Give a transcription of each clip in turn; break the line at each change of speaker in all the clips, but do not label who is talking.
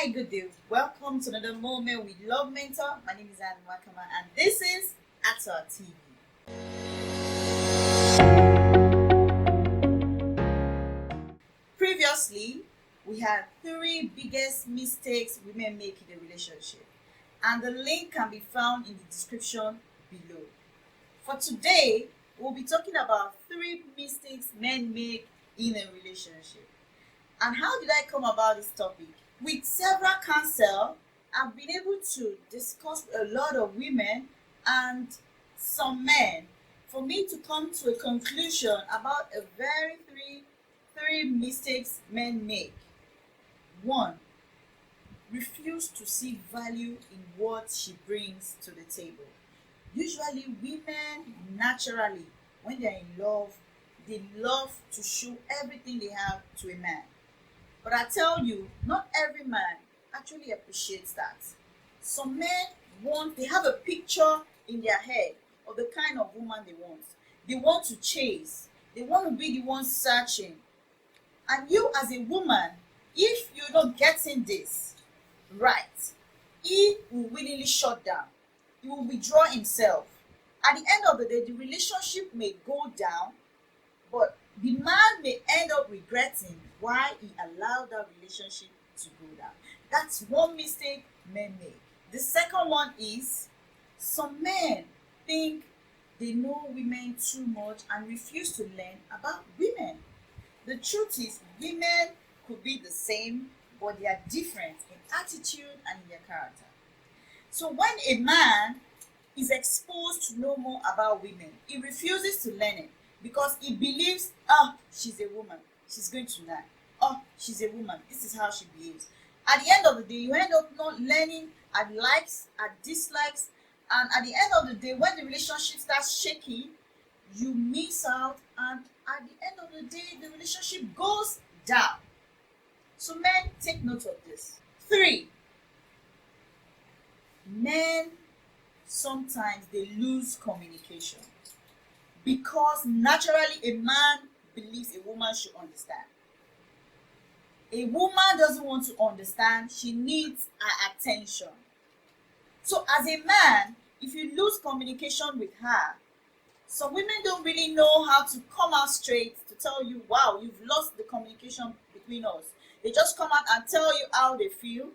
Hi, good day. Welcome to another moment with Love Mentor. My name is Anne Nwakama, and this is Actor TV. Previously, we had 3 biggest mistakes women make in a relationship, and the link can be found in the description below. For today, we'll be talking about 3 mistakes men make in a relationship. And how did I come about this topic? With several counsel, I've been able to discuss with a lot of women and some men for me to come to a conclusion about a very three mistakes men make. 1. Refuse to see value in what she brings to the table. Usually women naturally, when they're in love, they love to show everything they have to a man. But I tell you, not every man actually appreciates that. Some men they have a picture in their head of the kind of woman they want. They want to chase. They want to be the one searching. And you as a woman, if you're not getting this right, he will willingly shut down. He will withdraw himself. At the end of the day, the relationship may go down, but the man may end up regretting why he allowed that relationship to go down. That's one mistake men make. The second one is some men think they know women too much and refuse to learn about women. The truth is, women could be the same, but they are different in attitude and in their character. So when a man is exposed to know more about women, he refuses to learn it because he believes, she's a woman, she's going to learn. She's a woman, this is how she behaves. At the end of the day, you end up not learning at likes, at dislikes, and at the end of the day, when the relationship starts shaking, you miss out, and at the end of the day, the relationship goes down. So men, take note of this. 3, men sometimes they lose communication because naturally a man believes a woman should understand. A woman doesn't want to understand, she needs our attention. So as a man, if you lose communication with her, some women don't really know how to come out straight to tell you, wow, you've lost the communication between us. They just come out and tell you how they feel.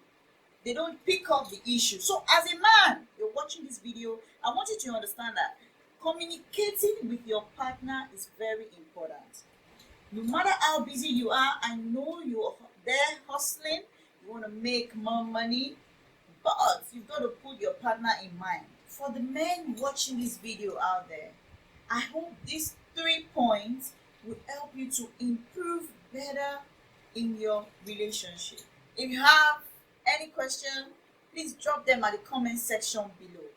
They don't pick up the issue. So as a man, you're watching this video, I want you to understand that communicating with your partner is very important. No matter how busy you are, I know you're there hustling, you want to make more money, but you've got to put your partner in mind. For the men watching this video out there, I hope these 3 points will help you to improve better in your relationship. If you have any question, please drop them at the comment section below.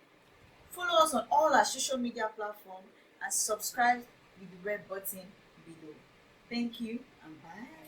Follow us on all our social media platforms and subscribe with the red button below. Thank you and bye.